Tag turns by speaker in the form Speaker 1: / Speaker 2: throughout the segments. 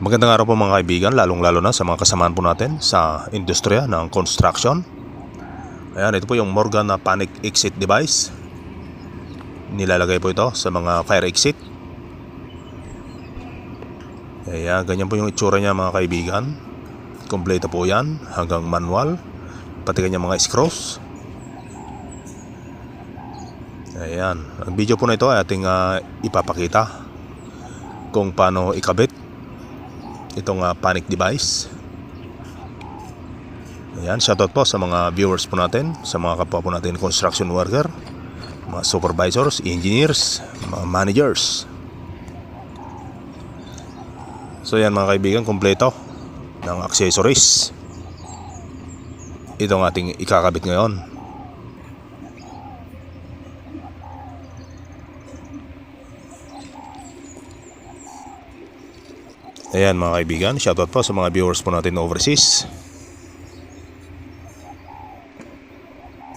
Speaker 1: Magandang araw po mga kaibigan, lalong-lalo na sa mga kasamaan po natin sa industriya ng construction. Ayan, ito po yung Morgan na panic exit device. Nilalagay po ito sa mga fire exit. Ayan, ganyan po yung itsura niya mga kaibigan. Kompleto po yan, hanggang manual, pati kanyang mga screws. Ayan, ang video po na ito ay ating ipapakita kung paano ikabit itong panic device. Ayan, shoutout po sa mga viewers po natin, sa mga kapwa po natin construction worker, mga supervisors, engineers, mga managers. So yan mga kaibigan, kompleto ng accessories itong ating ikakabit ngayon. Ayan mga kaibigan, shoutout po sa mga viewers po natin overseas.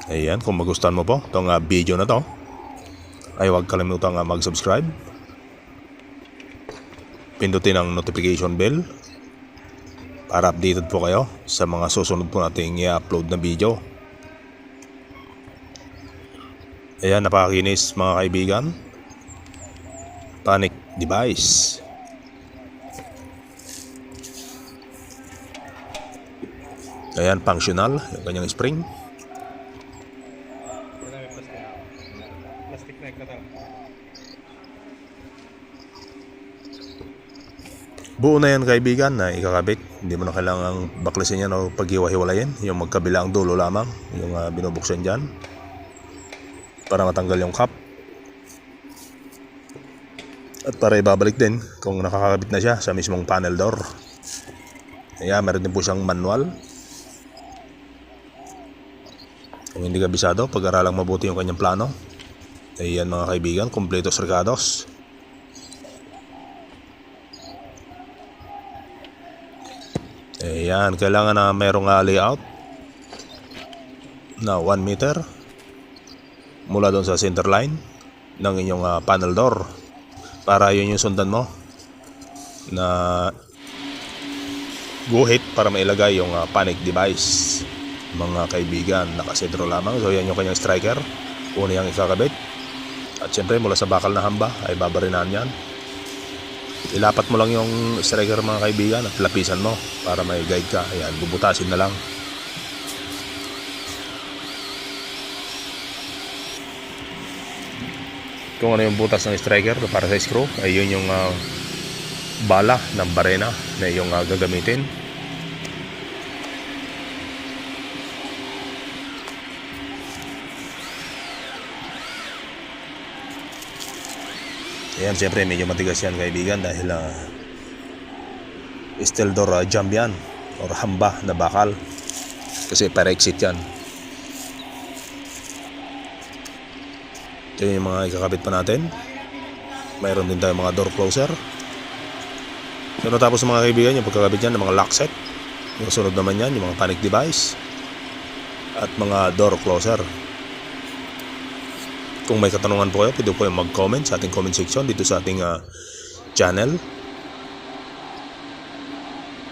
Speaker 1: Ayan, kung magustuhan mo po itong video na to, ay huwag kalimutang mag-subscribe. Pindutin ang notification bell para updated po kayo sa mga susunod po nating i-upload na video. Ayan, napakakinis mga kaibigan. Panic device. Ayan, functional yung kanyang spring.
Speaker 2: Plastic na ikatan.
Speaker 1: Buo na yan kaibigan na ikakabit. Hindi mo na kailangang baklasin yan o paghiwa-hiwalayin. Yung magkabilang dulo lamang yung binubuksan dyan para matanggal yung cap. At para ibabalik din kung nakakabit na siya sa mismong panel door. Ayan, meron din po siyang manual. Kung hindi kabisado, pag-aralang mabuti yung kanyang plano. Ayan mga kaibigan, kompletos recados. Ayan, kailangan na merong layout na 1 meter mula doon sa center line ng inyong panel door, para yun yung sundan mo na guhit para mailagay yung panic device. Mga kaibigan, nakasentro lamang. So yan yung kanyang striker, una yung ikakabit. At syempre mula sa bakal na hamba ay babarinahan yan. Ilapat mo lang yung striker mga kaibigan at lapisan mo para may guide ka. Ayan, bubutasin na lang. Kung ano yung butas ng striker para sa screw, ay yun yung bala ng barena na yung gagamitin. Ayan, siyempre medyo matigas yan kaibigan dahil steel door jump yan or hamba na bakal, kasi para exit yan. Ito yung mga ikakabit pa natin. Mayroon din tayo mga door closer. So natapos mga kaibigan yung pagkakabit yan ng mga lock set. Yung sunod naman yan yung mga panic device at mga door closer. Kung may katanungan po kayo, pwede po yung mag-comment sa ating comment section dito sa ating channel.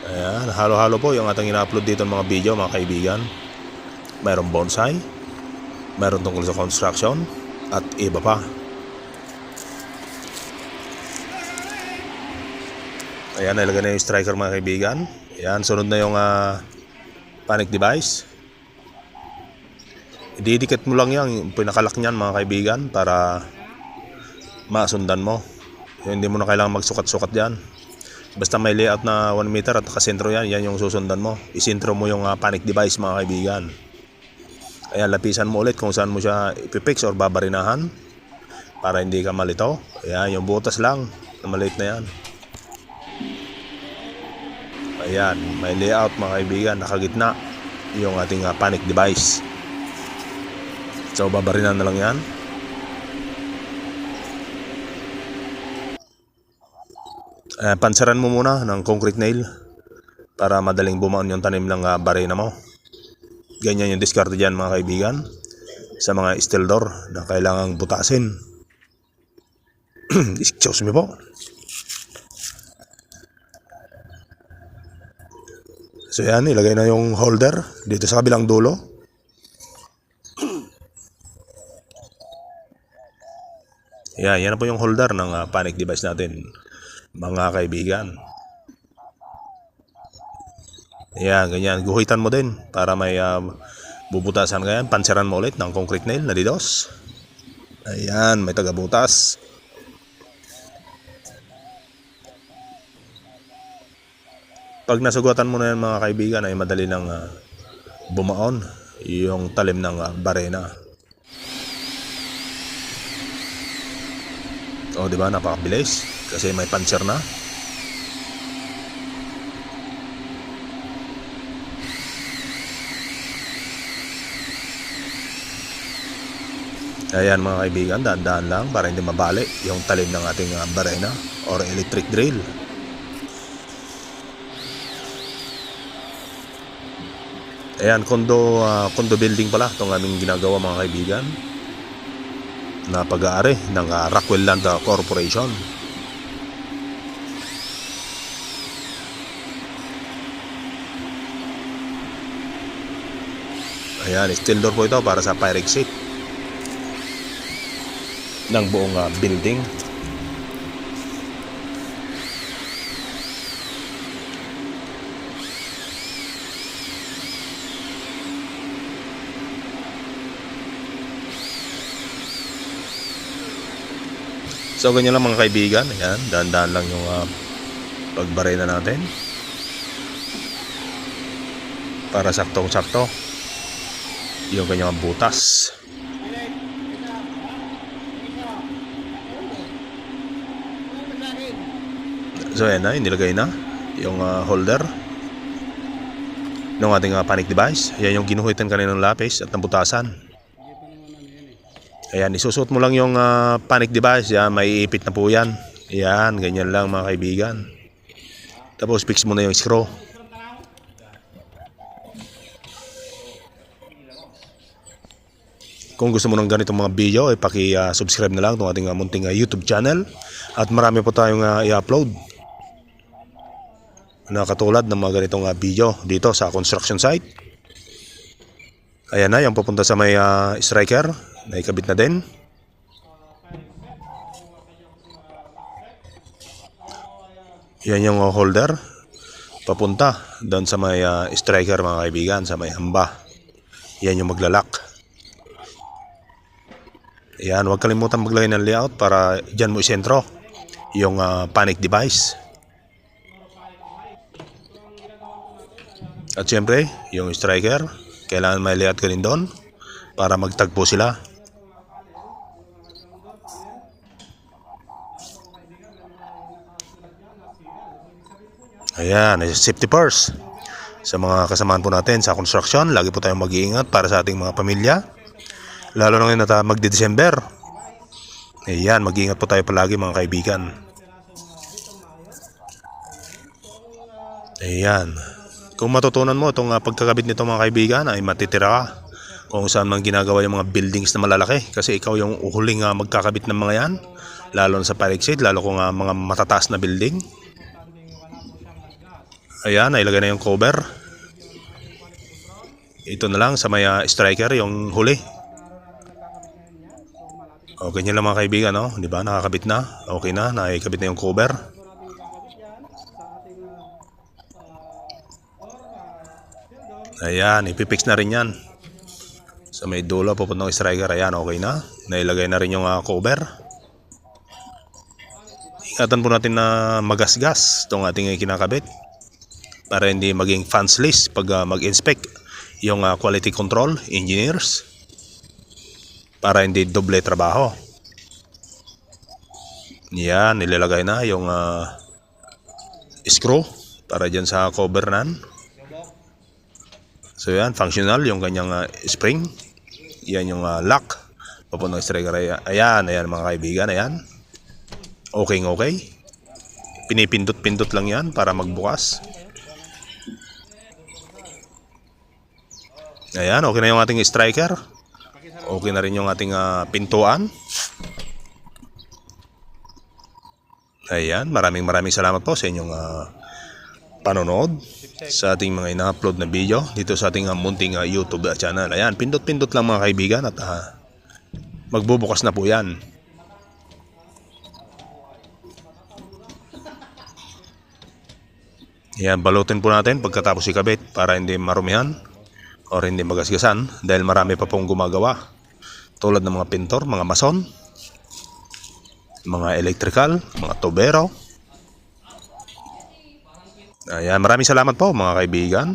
Speaker 1: Ayan, halo-halo po yung ating ina-upload dito ng mga video mga kaibigan. Mayroong bonsai, mayroon tungkol sa construction, at iba pa. Ayan, nilagay na yung striker mga kaibigan. Ayan, sunod na yung panic device. Didikit mo lang yan, yung pinakalak niyan mga kaibigan, para masundan mo. Hindi mo na kailangan magsukat-sukat yan. Basta may layout na 1 meter at nakasentro yan, yan yung susundan mo. Isintro mo yung panic device mga kaibigan. Ayan, lapisan mo ulit kung saan mo siya ipipix or babarinahan para hindi ka malito. Ayan, yung butas lang na maliit na yan. Ayan, may layout mga kaibigan, nakagitna yung ating panic device. So babarinan na lang yan. Pansaran mo muna ng concrete nail para madaling bumaon yung tanim ng barena mo. Ganyan yung discard dyan mga kaibigan sa mga steel door na kailangang butasin. Excuse me po. So yan, ilagay na yung holder dito sa kabilang dulo. Yan na po yung holder ng panic device natin, mga kaibigan. Yan, ganyan. Guhitan mo din para may bubutasan ka yan. Panseran mo ulit ng concrete nail na didos. Ayan, may tagabutas. Pag nasugatan mo na yan mga kaibigan, ay madali nang bumaon yung talim ng barena. O diba, napakabilis kasi may panser na. Ayan mga kaibigan, daan-daan lang para hindi mabali yung talim ng ating barena or electric drill. Ayan, condo building pala itong aming ginagawa mga kaibigan, na pag-aari ng Rockwell Land Corporation. Ayan, steel door po ito para sa fire exit ng buong building. So ganyan lang mga kaibigan. Ayan, dahan-dahan lang yung pagbarena natin para saktong-sakto yung kanyang butas. So ayan na, inilagay na yung holder ng ating panic device. Ayan yung ginuhitan kanina ng lapis at ng butasan. Ayan, isusuot mo lang yung panic device. Yan, may ipit na po yan. Ayan, ganyan lang mga kaibigan. Tapos fix mo na yung screw. Kung gusto mo ng ganitong mga video, ay paki-subscribe na lang itong ating munting YouTube channel. At marami po tayong i-upload na katulad ng mga ganitong video dito sa construction site. Ayan na, yung pupunta sa may striker. Naikabit na din. Yan yung holder papunta doon sa may striker mga kaibigan, sa may hamba. Yan yung maglalak. Yan, huwag kalimutan maglagay ng layout para dyan mo isentro yung panic device. At syempre yung striker, kailangan may layout ka rin doon para magtagpo sila. Ayan, safety first. Sa mga kasamaan po natin sa construction, lagi po tayong mag-iingat para sa ating mga pamilya. Lalo na ngayon na magdi-December. Ayan, mag-iingat po tayo palagi mga kaibigan. Ayan. Kung matutunan mo itong pagkakabit nito mga kaibigan, ay matitira ka kung saan man ginagawa yung mga buildings na malalaki. Kasi ikaw yung huling magkakabit ng mga yan. Lalo na sa fire exit, lalo kung mga matataas na building. Ayan, nailagay na yung cover. Ito na lang sa may striker, yung huli. O, ganyan lang mga kaibigan, no? Diba? Nakakabit na. Okay na, nakikabit na yung cover. Ayan, ipipix na rin yan. Sa may dulo, pupuntang striker. Ayan, okay na. Nailagay na rin yung cover. Ingatan po natin na magasgas itong ating kinakabit, para hindi maging fans list pag mag-inspect yung quality control engineers, para hindi doble trabaho. Yan, nilalagay na yung screw para dyan sa cover nan. So yan, functional yung kanyang spring. Yan yung lock papuntang striker. Ayan, ayan mga kaibigan, ayan. Okay. Pinipindot-pindot lang yan para magbukas. Ayan, okay na yung ating striker. Okay na rin yung ating pintuan. Ayan, maraming salamat po sa inyong panonood sa ating mga ina-upload na video dito sa ating munting YouTube channel. Ayan, pindot-pindot lang mga kaibigan at magbubukas na po yan. Ayan, balutin po natin pagkatapos ikabit para hindi marumihan o hindi magasgasan dahil marami pa pong gumagawa. Tulad ng mga pintor, mga mason, mga electrical, mga tubero. Ayan, maraming salamat po mga kaibigan.